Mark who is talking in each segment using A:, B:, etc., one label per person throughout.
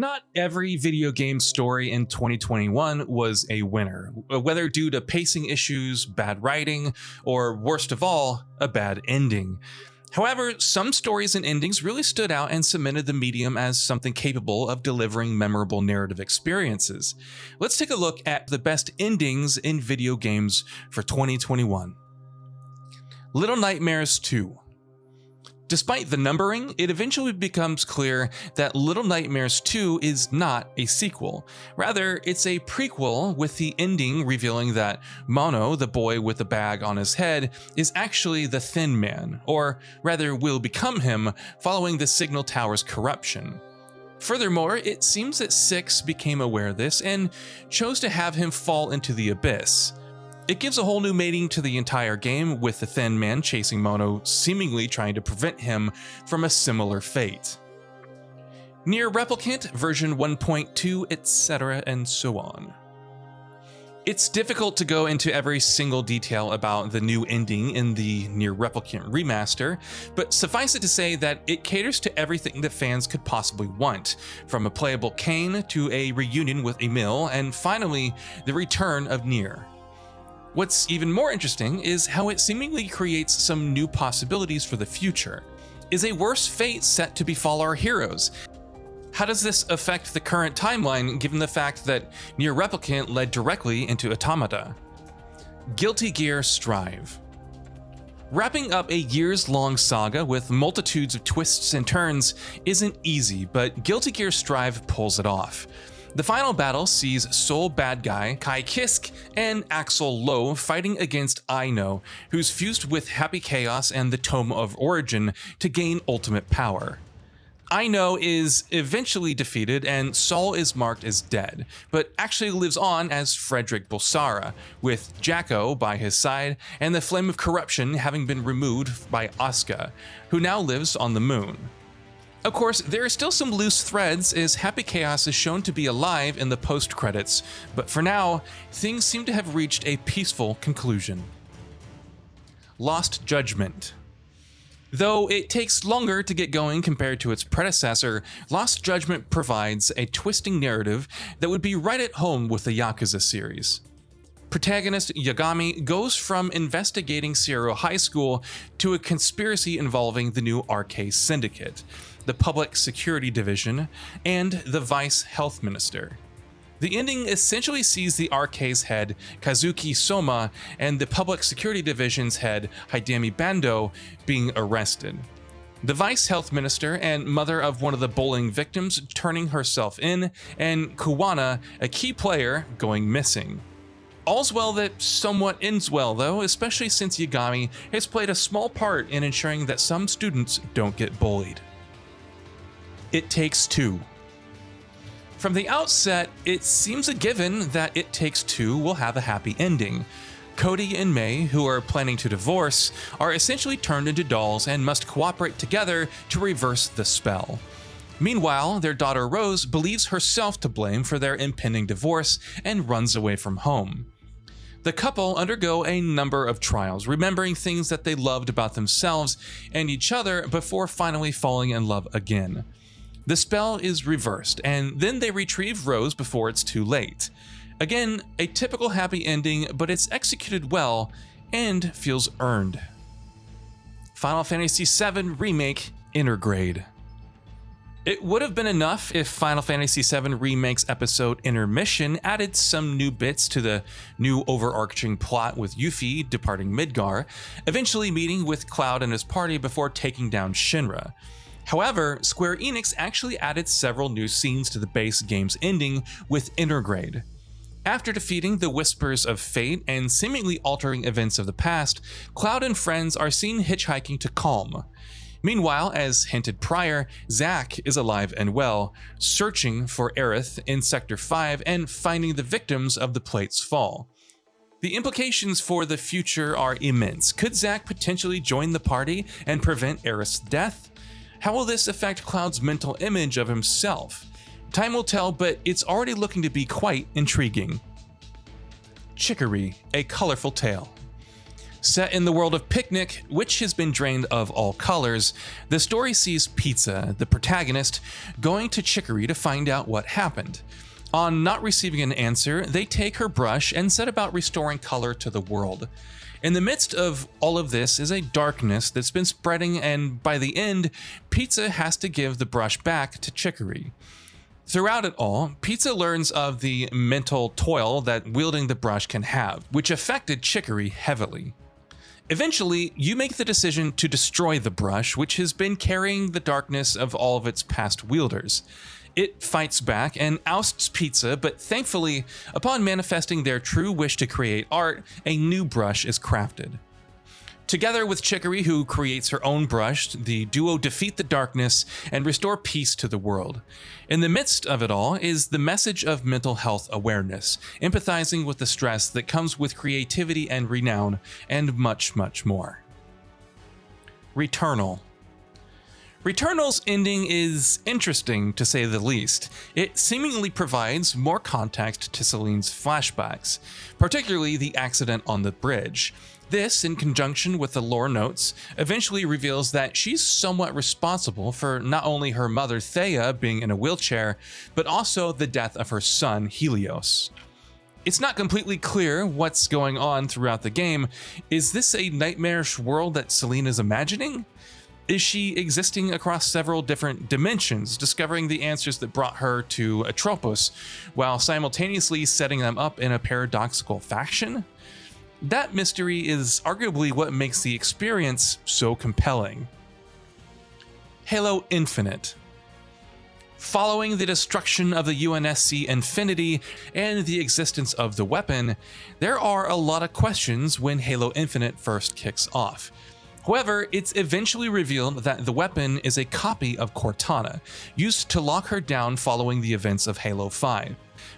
A: Not every video game story in 2021 was a winner, whether due to pacing issues, bad writing, or worst of all, a bad ending. However, some stories and endings really stood out and cemented the medium as something capable of delivering memorable narrative experiences. Let's take a look at the best endings in video games for 2021. Little Nightmares 2. Despite the numbering, it eventually becomes clear that Little Nightmares 2 is not a sequel. Rather, it's a prequel, with the ending revealing that Mono, the boy with the bag on his head, is actually the Thin Man, or rather will become him following the Signal Tower's corruption. Furthermore, it seems that Six became aware of this and chose to have him fall into the abyss. It gives a whole new meaning to the entire game, with the Thin Man chasing Mono, seemingly trying to prevent him from a similar fate. Nier Replicant, version 1.2, etc. and so on. It's difficult to go into every single detail about the new ending in the Nier Replicant remaster, but suffice it to say that it caters to everything that fans could possibly want, from a playable Kain to a reunion with Emil, and finally, the return of Nier. What's even more interesting is how it seemingly creates some new possibilities for the future. Is a worse fate set to befall our heroes? How does this affect the current timeline, given the fact that Nier Replicant led directly into Automata? Guilty Gear Strive. Wrapping up a years-long saga with multitudes of twists and turns isn't easy, but Guilty Gear Strive pulls it off. The final battle sees sole bad guy Kai Kisk and Axel Lowe fighting against Ino, who's fused with Happy Chaos and the Tome of Origin to gain ultimate power. Ino is eventually defeated and Saul is marked as dead, but actually lives on as Frederick Bulsara, with Jacko by his side and the Flame of Corruption having been removed by Asuka, who now lives on the moon. Of course, there are still some loose threads, as Happy Chaos is shown to be alive in the post-credits, but for now, things seem to have reached a peaceful conclusion. Lost Judgment. Though it takes longer to get going compared to its predecessor, Lost Judgment provides a twisting narrative that would be right at home with the Yakuza series. Protagonist Yagami goes from investigating Sierra High School to a conspiracy involving the new RK Syndicate, the Public Security Division, and the Vice Health Minister. The ending essentially sees the RK's head, Kazuki Soma, and the Public Security Division's head, Hidemi Bando, being arrested. The Vice Health Minister and mother of one of the bullying victims turning herself in, and Kuwana, a key player, going missing. All's well that somewhat ends well though, especially since Yagami has played a small part in ensuring that some students don't get bullied. It Takes Two. From the outset, it seems a given that It Takes Two will have a happy ending. Cody and May, who are planning to divorce, are essentially turned into dolls and must cooperate together to reverse the spell. Meanwhile, their daughter Rose believes herself to blame for their impending divorce and runs away from home. The couple undergo a number of trials, remembering things that they loved about themselves and each other before finally falling in love again. The spell is reversed, and then they retrieve Rose before it's too late. Again, a typical happy ending, but it's executed well and feels earned. Final Fantasy VII Remake Intergrade. It would have been enough if Final Fantasy VII Remake's episode Intermission added some new bits to the new overarching plot, with Yuffie departing Midgar, eventually meeting with Cloud and his party before taking down Shinra. However, Square Enix actually added several new scenes to the base game's ending with Intergrade. After defeating the Whispers of Fate and seemingly altering events of the past, Cloud and friends are seen hitchhiking to Calm. Meanwhile, as hinted prior, Zack is alive and well, searching for Aerith in Sector 5 and finding the victims of the plate's fall. The implications for the future are immense. Could Zack potentially join the party and prevent Aerith's death? How will this affect Cloud's mental image of himself? Time will tell, but it's already looking to be quite intriguing. Chicory, A Colorful Tale. Set in the world of Picnic, which has been drained of all colors, the story sees Pizza, the protagonist, going to Chicory to find out what happened. On not receiving an answer, they take her brush and set about restoring color to the world. In the midst of all of this is a darkness that's been spreading, and by the end, Pizza has to give the brush back to Chicory. Throughout it all, Pizza learns of the mental toil that wielding the brush can have, which affected Chicory heavily. Eventually, you make the decision to destroy the brush, which has been carrying the darkness of all of its past wielders. It fights back and ousts Pizza, but thankfully, upon manifesting their true wish to create art, a new brush is crafted. Together with Chicory, who creates her own brush, the duo defeat the darkness and restore peace to the world. In the midst of it all is the message of mental health awareness, empathizing with the stress that comes with creativity and renown, and much, much more. Returnal. Returnal's ending is interesting, to say the least. It seemingly provides more context to Celine's flashbacks, particularly the accident on the bridge. This, in conjunction with the lore notes, eventually reveals that she's somewhat responsible for not only her mother Thea being in a wheelchair, but also the death of her son Helios. It's not completely clear what's going on throughout the game. Is this a nightmarish world that Celine is imagining? Is she existing across several different dimensions, discovering the answers that brought her to Atropos, while simultaneously setting them up in a paradoxical fashion? That mystery is arguably what makes the experience so compelling. Halo Infinite. Following the destruction of the UNSC Infinity and the existence of the weapon, there are a lot of questions when Halo Infinite first kicks off. However, it's eventually revealed that the weapon is a copy of Cortana, used to lock her down following the events of Halo 5.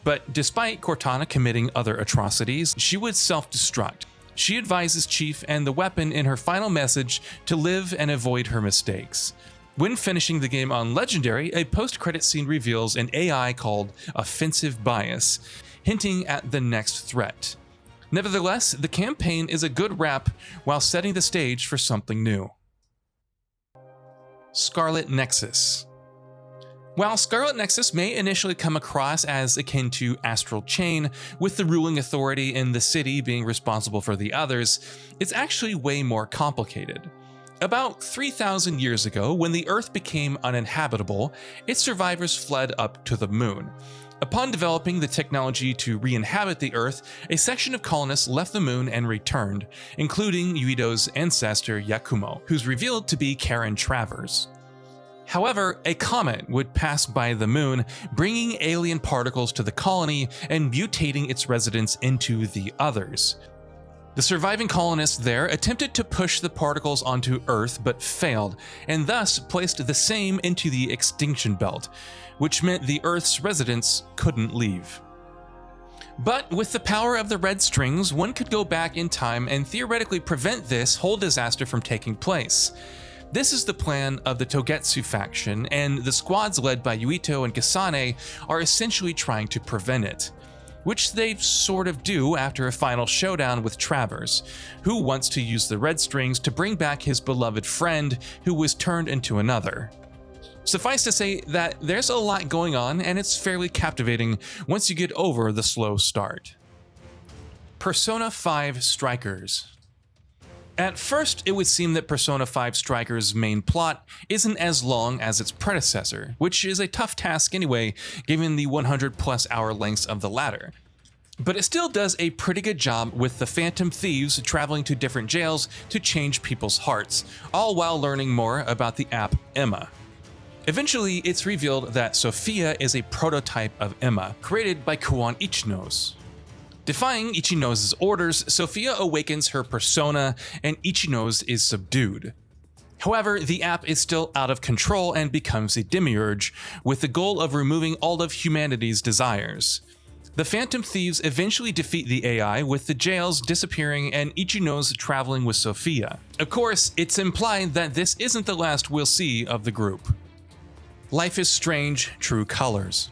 A: But despite Cortana committing other atrocities, she would self-destruct. She advises Chief and the weapon in her final message to live and avoid her mistakes. When finishing the game on Legendary, a post-credit scene reveals an AI called Offensive Bias, hinting at the next threat. Nevertheless, the campaign is a good wrap while setting the stage for something new. Scarlet Nexus. While Scarlet Nexus may initially come across as akin to Astral Chain, with the ruling authority in the city being responsible for the others, it's actually way more complicated. About 3,000 years ago, when the Earth became uninhabitable, its survivors fled up to the moon. Upon developing the technology to re-inhabit the Earth, a section of colonists left the moon and returned, including Yuito's ancestor Yakumo, who's revealed to be Karen Travers. However, a comet would pass by the moon, bringing alien particles to the colony and mutating its residents into the others. The surviving colonists there attempted to push the particles onto Earth but failed, and thus placed the same into the extinction belt, which meant the Earth's residents couldn't leave. But with the power of the red strings, one could go back in time and theoretically prevent this whole disaster from taking place. This is the plan of the Togetsu faction, and the squads led by Yuito and Kasane are essentially trying to prevent it. Which they sort of do after a final showdown with Travers, who wants to use the red strings to bring back his beloved friend who was turned into another. Suffice to say that there's a lot going on, and it's fairly captivating once you get over the slow start. Persona 5 Strikers. At first, it would seem that Persona 5 Strikers' main plot isn't as long as its predecessor, which is a tough task anyway, given the 100+ hour lengths of the latter. But it still does a pretty good job with the Phantom Thieves traveling to different jails to change people's hearts, all while learning more about the app Emma. Eventually, it's revealed that Sophia is a prototype of Emma, created by Kuon Ichinos. Defying Ichinos' orders, Sophia awakens her persona, and Ichinos is subdued. However, the app is still out of control and becomes a demiurge, with the goal of removing all of humanity's desires. The Phantom Thieves eventually defeat the AI, with the jails disappearing and Ichinos traveling with Sophia. Of course, it's implied that this isn't the last we'll see of the group. Life is Strange: True Colors.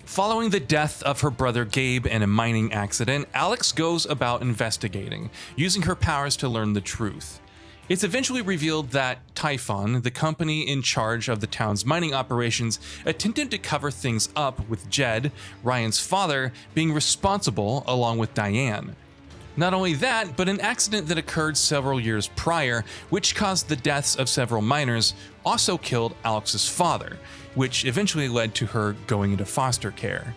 A: Following the death of her brother Gabe in a mining accident, Alex goes about investigating, using her powers to learn the truth. It's eventually revealed that Typhon, the company in charge of the town's mining operations, attempted to cover things up with Jed, Ryan's father, being responsible along with Diane. Not only that, but an accident that occurred several years prior, which caused the deaths of several miners, also killed Alex's father, which eventually led to her going into foster care.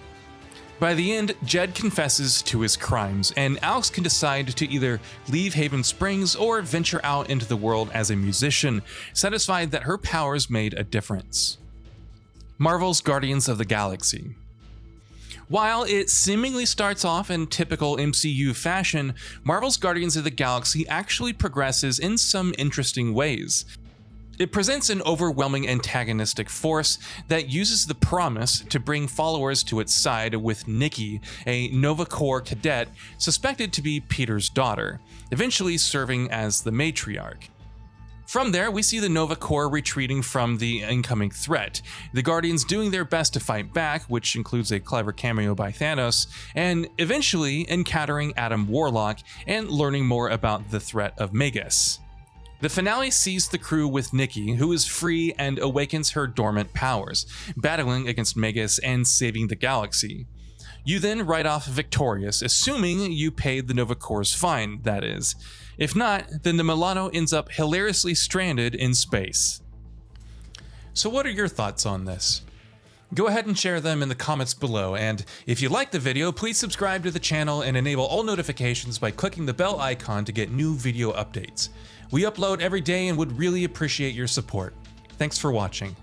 A: By the end, Jed confesses to his crimes, and Alex can decide to either leave Haven Springs or venture out into the world as a musician, satisfied that her powers made a difference. Marvel's Guardians of the Galaxy. While it seemingly starts off in typical MCU fashion, Marvel's Guardians of the Galaxy actually progresses in some interesting ways. It presents an overwhelming antagonistic force that uses the promise to bring followers to its side with Nikki, a Nova Corps cadet suspected to be Peter's daughter, eventually serving as the matriarch. From there, we see the Nova Corps retreating from the incoming threat, the Guardians doing their best to fight back, which includes a clever cameo by Thanos, and eventually encountering Adam Warlock and learning more about the threat of Magus. The finale sees the crew with Nikki, who is free and awakens her dormant powers, battling against Magus and saving the galaxy. You then ride off victorious, assuming you paid the Nova Corps' fine, that is. If not, then the Milano ends up hilariously stranded in space. So what are your thoughts on this? Go ahead and share them in the comments below, and if you liked the video, please subscribe to the channel and enable all notifications by clicking the bell icon to get new video updates. We upload every day and would really appreciate your support. Thanks for watching.